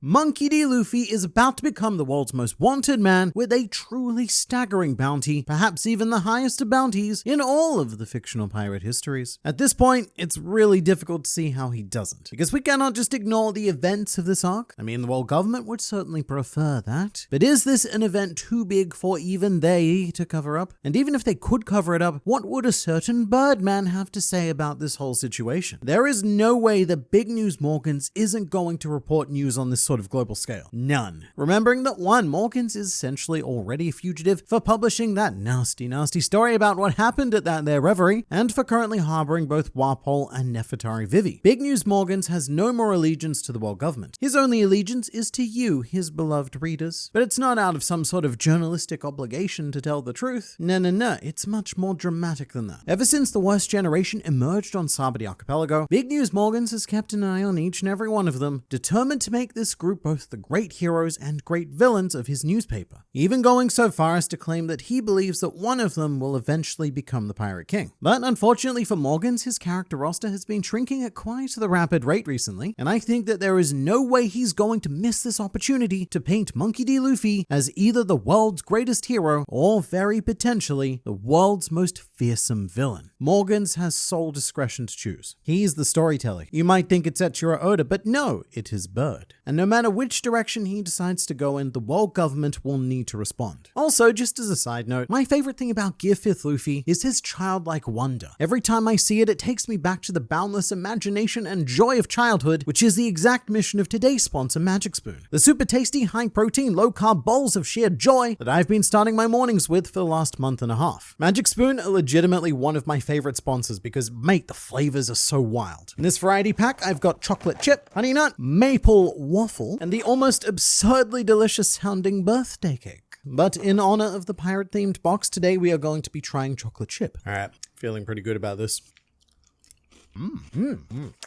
Monkey D. Luffy is about to become the world's most wanted man with a truly staggering bounty, perhaps even the highest of bounties in all of the fictional pirate histories. At this point, it's really difficult to see how he doesn't, because we cannot just ignore the events of this arc. I mean, the world government would certainly prefer that, but is this an event too big for even they to cover up? And even if they could cover it up, what would a certain Birdman have to say about this whole situation? There is no way that Big News Morgans isn't going to report news on this sort of global scale. None. Remembering that one, Morgans is essentially already a fugitive for publishing that nasty story about what happened at that there reverie, and for currently harboring both Walpole and Nefertari Vivi. Big News Morgans has no more allegiance to the world government. His only allegiance is to you, his beloved readers. But it's not out of some sort of journalistic obligation to tell the truth. No, it's much more dramatic than that. Ever since the worst generation emerged on Sabadi Archipelago, Big News Morgans has kept an eye on each and every one of them, determined to make this group both the great heroes and great villains of his newspaper, even going so far as to claim that he believes that one of them will eventually become the Pirate King. But unfortunately for Morgans, his character roster has been shrinking at quite the rapid rate recently, and I think that there is no way he's going to miss this opportunity to paint Monkey D. Luffy as either the world's greatest hero or very potentially the world's most fearsome villain. Morgans has sole discretion to choose. He's the storyteller. You might think it's Echiro Oda, but no, it is Bird. And no matter which direction he decides to go in, the world government will need to respond. Also, just as a side note, my favorite thing about Gear 5th Luffy is his childlike wonder. Every time I see it, it takes me back to the boundless imagination and joy of childhood, which is the exact mission of today's sponsor, Magic Spoon. The super tasty, high-protein, low-carb bowls of sheer joy that I've been starting my mornings with for the last month and a half. Magic Spoon are legitimately one of my favorite sponsors because, mate, the flavors are so wild. In this variety pack, I've got chocolate chip, honey nut, maple waffle, and the almost absurdly delicious sounding birthday cake. But in honor of the pirate-themed box, today we are going to be trying chocolate chip. All right, feeling pretty good about this.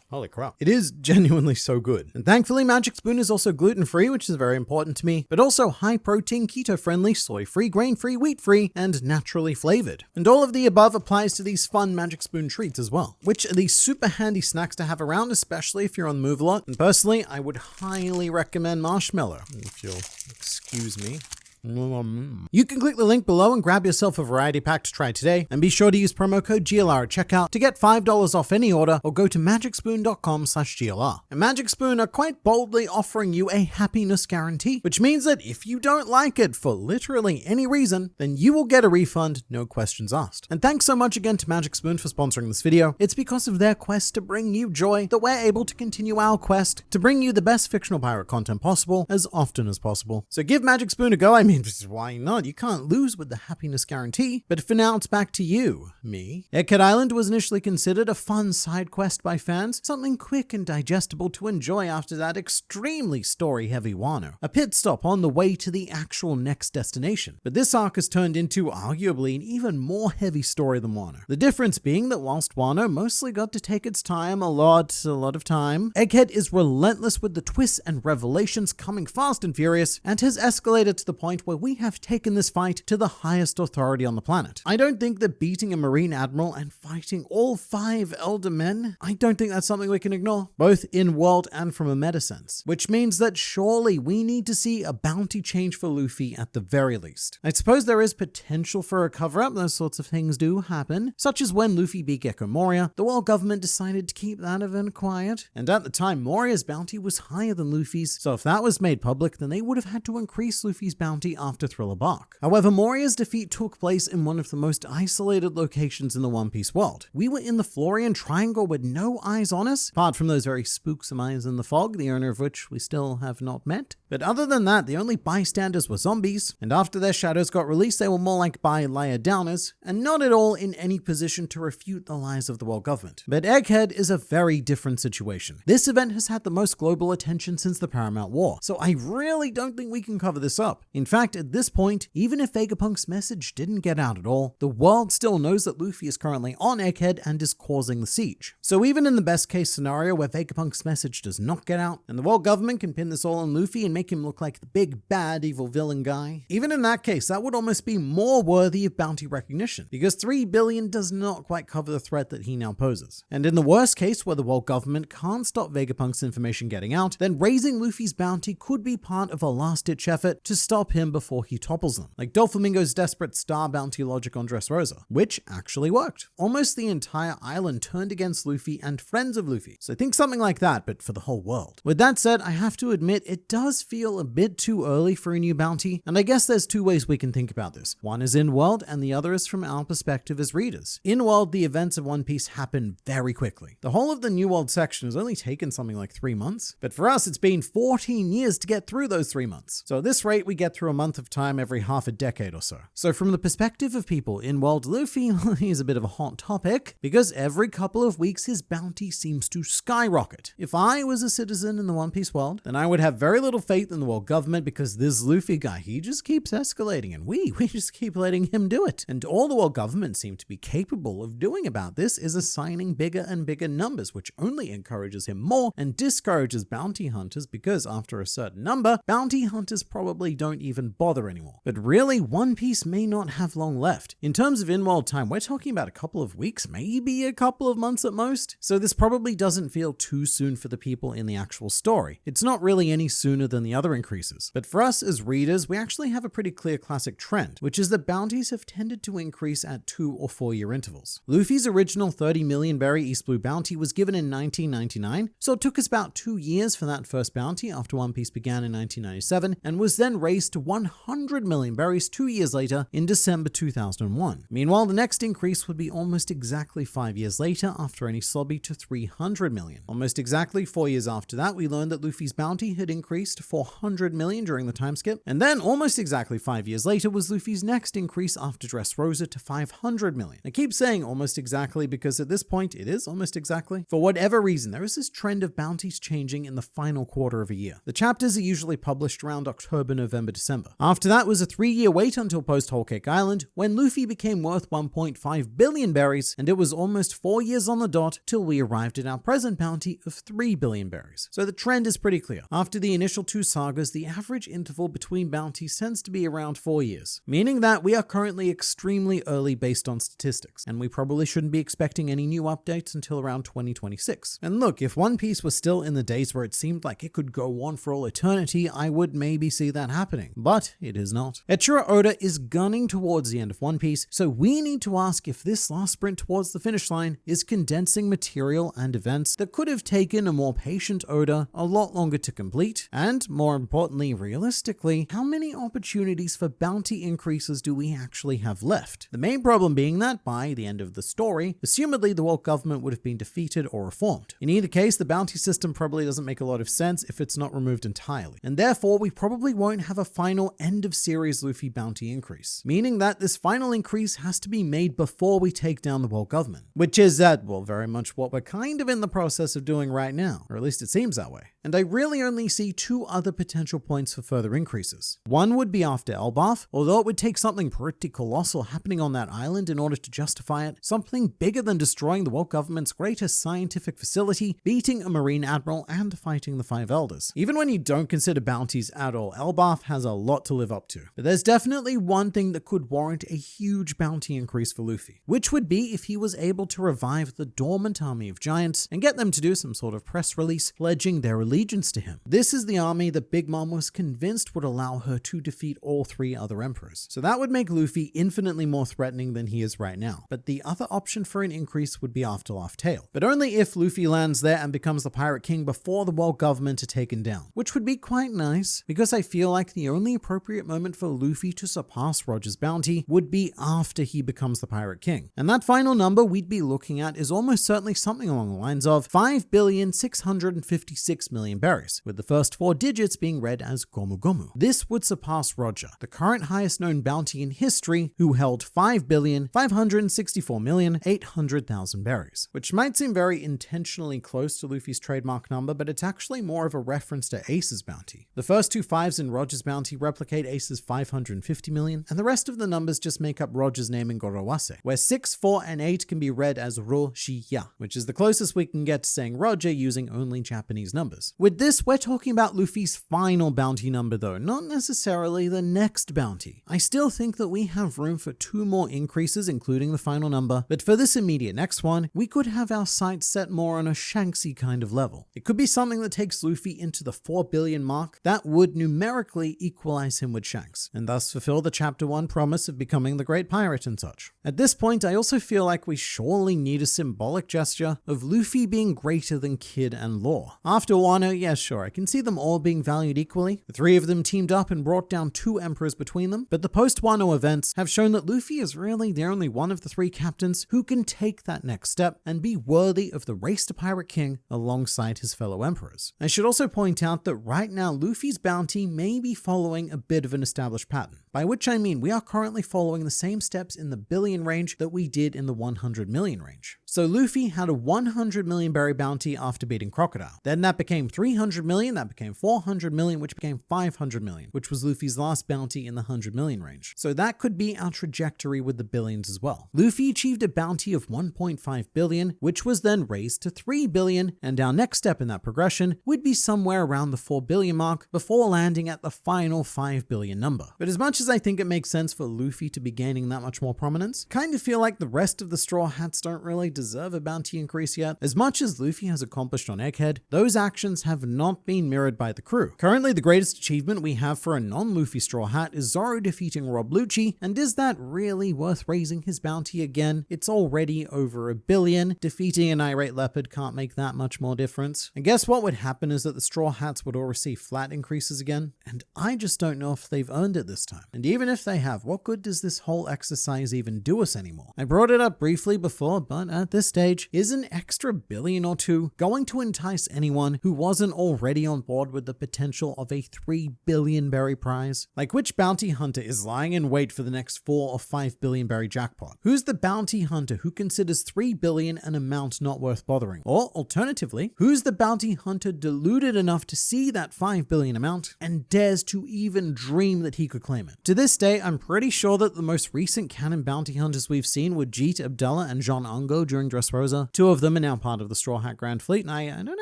Holy crap. It is genuinely so good. And thankfully, Magic Spoon is also gluten-free, which is very important to me, but also high-protein, keto-friendly, soy-free, grain-free, wheat-free, and naturally flavored. And all of the above applies to these fun Magic Spoon treats as well, which are these super handy snacks to have around, especially if you're on the move a lot. And personally, I would highly recommend marshmallow, if you'll excuse me. You can click the link below and grab yourself a variety pack to try today, and be sure to use promo code GLR at checkout to get $5 off any order, or go to magicspoon.com/GLR. And Magic Spoon are quite boldly offering you a happiness guarantee, which means that if you don't like it for literally any reason, then you will get a refund, no questions asked. And thanks so much again to Magic Spoon for sponsoring this video. It's because of their quest to bring you joy that we're able to continue our quest to bring you the best fictional pirate content possible as often as possible. So give Magic Spoon a go. I mean, why not? You can't lose with the happiness guarantee. But for now, it's back to you, me. Egghead Island was initially considered a fun side quest by fans, something quick and digestible to enjoy after that extremely story-heavy Wano, a pit stop on the way to the actual next destination. But this arc has turned into arguably an even more heavy story than Wano. The difference being that whilst Wano mostly got to take its time, a lot of time, Egghead is relentless with the twists and revelations coming fast and furious, and has escalated to the point where we have taken this fight to the highest authority on the planet. I don't think that beating a Marine Admiral and fighting all 5 Elder Men, I don't think that's something we can ignore, both in world and from a meta sense, which means that surely we need to see a bounty change for Luffy at the very least. I suppose there is potential for a cover-up, those sorts of things do happen, such as when Luffy beat Gecko Moria, the world government decided to keep that event quiet, and at the time Moria's bounty was higher than Luffy's, so if that was made public, then they would have had to increase Luffy's bounty after Thriller Bark. However, Moria's defeat took place in one of the most isolated locations in the One Piece world. We were in the Florian Triangle with no eyes on us, apart from those very spooksome eyes in the fog, the owner of which we still have not met. But other than that, the only bystanders were zombies, and after their shadows got released, they were more like by-layer downers, and not at all in any position to refute the lies of the world government. But Egghead is a very different situation. This event has had the most global attention since the Paramount War, so I really don't think we can cover this up. In fact, fact, at this point, even if Vegapunk's message didn't get out at all, the world still knows that Luffy is currently on Egghead and is causing the siege. So even in the best case scenario where Vegapunk's message does not get out, and the world government can pin this all on Luffy and make him look like the big bad evil villain guy, even in that case, that would almost be more worthy of bounty recognition, because 3 billion does not quite cover the threat that he now poses. And in the worst case where the world government can't stop Vegapunk's information getting out, then raising Luffy's bounty could be part of a last-ditch effort to stop him before he topples them, like Doflamingo's desperate star bounty logic on Dressrosa, which actually worked. Almost the entire island turned against Luffy and friends of Luffy, so think something like that, but for the whole world. With that said, I have to admit it does feel a bit too early for a new bounty, and I guess there's two ways we can think about this. One is in-world, and the other is from our perspective as readers. In-world, the events of One Piece happen very quickly. The whole of the New World section has only taken something like 3 months, but for us it's been 14 years to get through those 3 months. So at this rate, we get through a month of time every half a decade or so. So from the perspective of people in-world, Luffy is a bit of a hot topic, because every couple of weeks his bounty seems to skyrocket. If I was a citizen in the One Piece world, then I would have very little faith in the world government, because this Luffy guy, he just keeps escalating, and we just keep letting him do it. And all the world government seem to be capable of doing about this is assigning bigger and bigger numbers, which only encourages him more and discourages bounty hunters, because after a certain number, bounty hunters probably don't even bother anymore. But really, One Piece may not have long left. In terms of in-world time, we're talking about a couple of weeks, maybe a couple of months at most. So this probably doesn't feel too soon for the people in the actual story. It's not really any sooner than the other increases. But for us as readers, we actually have a pretty clear classic trend, which is that bounties have tended to increase at 2 or 4 year intervals. Luffy's original 30 million berry East Blue bounty was given in 1999, so it took us about 2 years for that first bounty after One Piece began in 1997, and was then raised to 100 million berries 2 years later in December 2001. Meanwhile, the next increase would be almost exactly 5 years later after any Sobby to 300 million. Almost exactly 4 years after that, we learned that Luffy's bounty had increased to 400 million during the time skip, and then almost exactly 5 years later was Luffy's next increase after Dressrosa to 500 million. I keep saying almost exactly because at this point it is almost exactly. For whatever reason, there is this trend of bounties changing in the final quarter of a year. The chapters are usually published around October, November, December. After that was a 3-year wait until post-Whole Cake Island, when Luffy became worth 1.5 billion berries, and it was almost 4 years on the dot till we arrived at our present bounty of 3 billion berries. So the trend is pretty clear. After the initial 2 sagas, the average interval between bounties tends to be around 4 years, meaning that we are currently extremely early based on statistics, and we probably shouldn't be expecting any new updates until around 2026. And look, if One Piece was still in the days where it seemed like it could go on for all eternity, I would maybe see that happening, but it is not. Eiichiro Oda is gunning towards the end of One Piece, so we need to ask if this last sprint towards the finish line is condensing material and events that could have taken a more patient Oda a lot longer to complete, and more importantly, realistically, how many opportunities for bounty increases do we actually have left? The main problem being that by the end of the story, assumedly the world government would have been defeated or reformed. In either case, the bounty system probably doesn't make a lot of sense if it's not removed entirely, and therefore we probably won't have a final end of series Luffy bounty increase, meaning that this final increase has to be made before we take down the world government, which is very much what we're kind of in the process of doing right now, or at least it seems that way. And I really only see 2 other potential points for further increases. One would be after Elbaf, although it would take something pretty colossal happening on that island in order to justify it, something bigger than destroying the world government's greatest scientific facility, beating a marine admiral, and fighting the 5 elders. Even when you don't consider bounties at all, Elbaf has a lot to live up to. But there's definitely one thing that could warrant a huge bounty increase for Luffy, which would be if he was able to revive the dormant army of giants and get them to do some sort of press release pledging their allegiance to him. This is the army that Big Mom was convinced would allow her to defeat all 3 other emperors. So that would make Luffy infinitely more threatening than he is right now. But the other option for an increase would be after Laugh Tale, but only if Luffy lands there and becomes the Pirate King before the world government are taken down, which would be quite nice, because I feel like the only appropriate moment for Luffy to surpass Roger's bounty would be after he becomes the Pirate King. And that final number we'd be looking at is almost certainly something along the lines of 5,656 million berries, with the first 4 digits being read as Gomu Gomu. This would surpass Roger, the current highest known bounty in history, who held 5,564,800,000 berries, which might seem very intentionally close to Luffy's trademark number, but it's actually more of a reference to Ace's bounty. The first 2 5s in Roger's bounty replicate Ace's 550 million, and the rest of the numbers just make up Roger's name in Gorowase, where 6, 4, and 8 can be read as Ro, Shi, Ya, which is the closest we can get to saying Roger using only Japanese numbers. With this, we're talking about Luffy's final bounty number though, not necessarily the next bounty. I still think that we have room for 2 more increases, including the final number, but for this immediate next one, we could have our sights set more on a Shanksy kind of level. It could be something that takes Luffy into the 4 billion mark. That would numerically equalize him with Shanks, and thus fulfill the chapter 1 promise of becoming the great pirate and such. At this point, I also feel like we surely need a symbolic gesture of Luffy being greater than Kid and Law. After Wano, yeah sure, I can see them all being valued equally. The 3 of them teamed up and brought down 2 emperors between them, but the post-Wano events have shown that Luffy is really the only one of the 3 captains who can take that next step and be worthy of the race to Pirate King alongside his fellow emperors. I should also point out that right now Luffy's bounty may be following a bit of an established pattern, by which I mean we are currently following the same steps in the billion range that we did in the 100 million range. So Luffy had a 100 million berry bounty after beating Crocodile. Then that became 300 million, that became 400 million, which became 500 million, which was Luffy's last bounty in the 100 million range. So that could be our trajectory with the billions as well. Luffy achieved a bounty of 1.5 billion, which was then raised to 3 billion, and our next step in that progression would be somewhere around the 4 billion mark before landing at the final 5 billion number. But as much as I think it makes sense for Luffy to be gaining that much more prominence, kind of feel like the rest of the Straw Hats don't really deserve a bounty increase yet. As much as Luffy has accomplished on Egghead, those actions have not been mirrored by the crew. Currently, the greatest achievement we have for a non-Luffy Straw Hat is Zoro defeating Rob Lucci, and is that really worth raising his bounty again? It's already over 1 billion. Defeating an irate leopard can't make that much more difference. I guess what would happen is that the Straw Hats would all receive flat increases again, and I just don't know if they've earned it this time. And even if they have, what good does this whole exercise even do us anymore? I brought it up briefly before, but at this stage, is an extra billion or 2 going to entice anyone who wasn't already on board with the potential of a 3 billion berry prize? Like, which bounty hunter is lying in wait for the next 4 or 5 billion berry jackpot? Who's the bounty hunter who considers 3 billion an amount not worth bothering? Or alternatively, who's the bounty hunter deluded enough to see that 5 billion amount and dares to even dream that he could claim it? To this day, I'm pretty sure that the most recent canon bounty hunters we've seen were Jeet Abdullah and Jean Ungo during Dressrosa. 2 of them are now part of the Straw Hat Grand Fleet, and I don't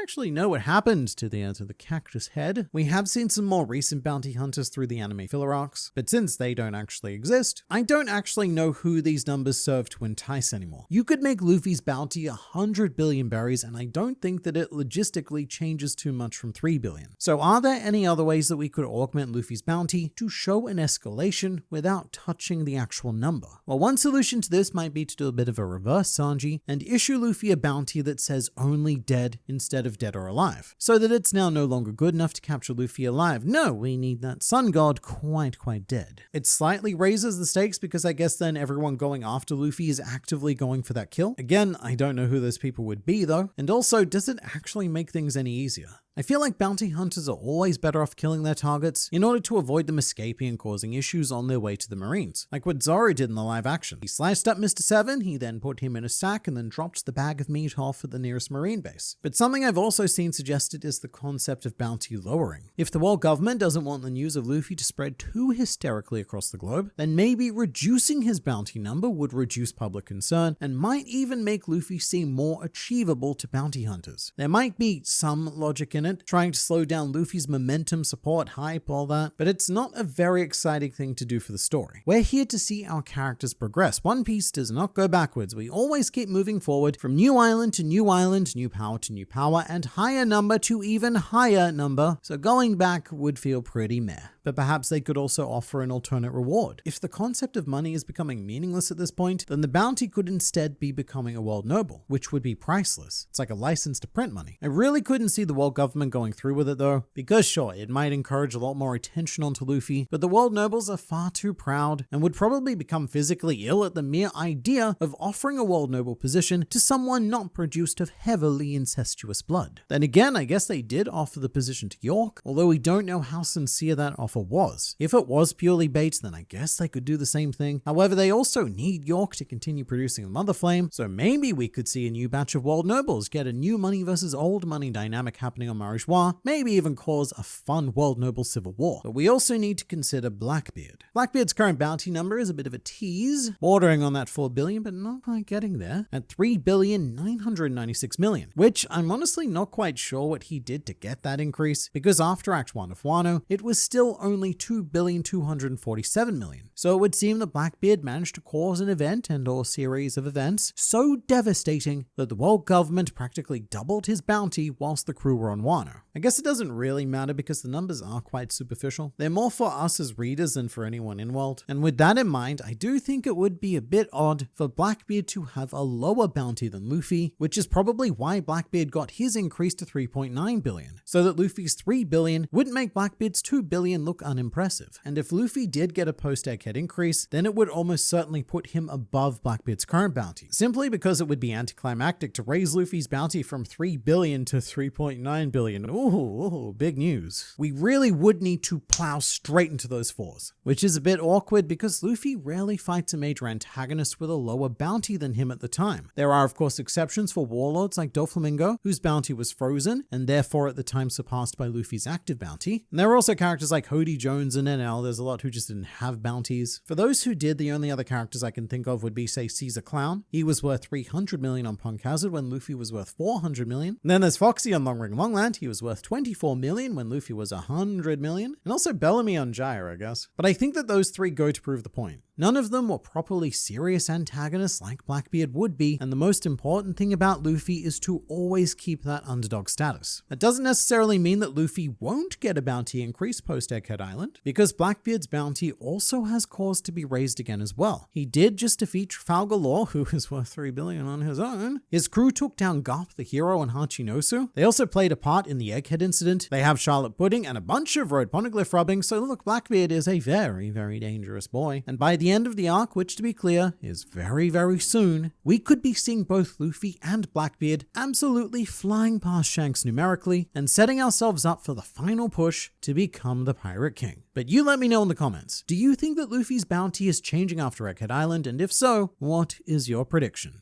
actually know what happened to the Cactus Head. We have seen some more recent bounty hunters through the anime filler arcs, but since they don't actually exist, I don't actually know who these numbers serve to entice anymore. You could make Luffy's bounty 100 billion berries, and I don't think that it logistically changes too much from 3 billion. So are there any other ways that we could augment Luffy's bounty to show an escalation without touching the actual number? Well, one solution to this might be to do a bit of a reverse Sanji and issue Luffy a bounty that says only dead instead of dead or alive, so that it's now no longer good enough to capture Luffy alive. No, we need that sun god quite dead. It slightly raises the stakes because I guess then everyone going after Luffy is actively going for that kill. Again, I don't know who those people would be though, and also, does it actually make things any easier? I feel like bounty hunters are always better off killing their targets in order to avoid them escaping and causing issues on their way to the Marines, like what Zoro did in the live action. He sliced up Mr. 7, he then put him in a sack and then dropped the bag of meat off at the nearest Marine base. But something I've also seen suggested is the concept of bounty lowering. If the world government doesn't want the news of Luffy to spread too hysterically across the globe, then maybe reducing his bounty number would reduce public concern and might even make Luffy seem more achievable to bounty hunters. There might be some logic in it, trying to slow down Luffy's momentum, support, hype, all that, but it's not a very exciting thing to do for the story. We're here to see our characters progress. One Piece does not go backwards. We always keep moving forward from new island to new island, new power to new power, and higher number to even higher number, so going back would feel pretty meh. But perhaps they could also offer an alternate reward. If the concept of money is becoming meaningless at this point, then the bounty could instead be becoming a world noble, which would be priceless. It's like a license to print money. I really couldn't see the world government going through with it though, because sure, it might encourage a lot more attention onto Luffy, but the world nobles are far too proud and would probably become physically ill at the mere idea of offering a world noble position to someone not produced of heavily incestuous blood. Then again, I guess they did offer the position to York, although we don't know how sincere that offer offer was. If it was purely bait, then I guess they could do the same thing. However, they also need York to continue producing the Mother Flame, so maybe we could see a new batch of world nobles, get a new money versus old money dynamic happening on Marijois, maybe even cause a fun world noble civil war. But we also need to consider Blackbeard. Blackbeard's current bounty number is a bit of a tease, bordering on that 4 billion, but not quite getting there, at 3,996,000,000, which I'm honestly not quite sure what he did to get that increase, because after Act 1 of Wano, it was still only 2,247,000,000. So it would seem that Blackbeard managed to cause an event and or series of events so devastating that the world government practically doubled his bounty whilst the crew were on Wano. I guess it doesn't really matter because the numbers are quite superficial. They're more for us as readers than for anyone in world. And with that in mind, I do think it would be a bit odd for Blackbeard to have a lower bounty than Luffy, which is probably why Blackbeard got his increase to 3.9 billion, so that Luffy's 3 billion wouldn't make Blackbeard's 2 billion look unimpressive. And if Luffy did get a post-Egghead increase, then it would almost certainly put him above Blackbeard's current bounty, simply because it would be anticlimactic to raise Luffy's bounty from 3 billion to 3.9 billion. Ooh, big news. We really would need to plow straight into those fours, which is a bit awkward because Luffy rarely fights a major antagonist with a lower bounty than him at the time. There are of course exceptions for warlords like Doflamingo, whose bounty was frozen and therefore at the time surpassed by Luffy's active bounty. And there are also characters like Hody Jones and NL. There's a lot who just didn't have bounties. For those who did, the only other characters I can think of would be, say, Caesar Clown. He was worth 300 million on Punk Hazard when Luffy was worth 400 million. And then there's Foxy on Long Ring Longland. He was worth 24 million when Luffy was 100 million. And also Bellamy on Gyre, I guess. But I think that those three go to prove the point. None of them were properly serious antagonists like Blackbeard would be, and the most important thing about Luffy is to always keep that underdog status. That doesn't necessarily mean that Luffy won't get a bounty increase post-Egghead Island, because Blackbeard's bounty also has cause to be raised again as well. He did just defeat Trafalgar Law, who is worth 3 billion on his own. His crew took down Garp the Hero and Hachinosu. They also played a part in the Egghead incident. They have Charlotte Pudding and a bunch of road poneglyph rubbing, so look, Blackbeard is a very, very dangerous boy. And by the end of the arc, which to be clear is very, very soon, we could be seeing both Luffy and Blackbeard absolutely flying past Shanks numerically and setting ourselves up for the final push to become the Pirate King. But you let me know in the comments, do you think that Luffy's bounty is changing after Egghead Island? And if so, what is your prediction?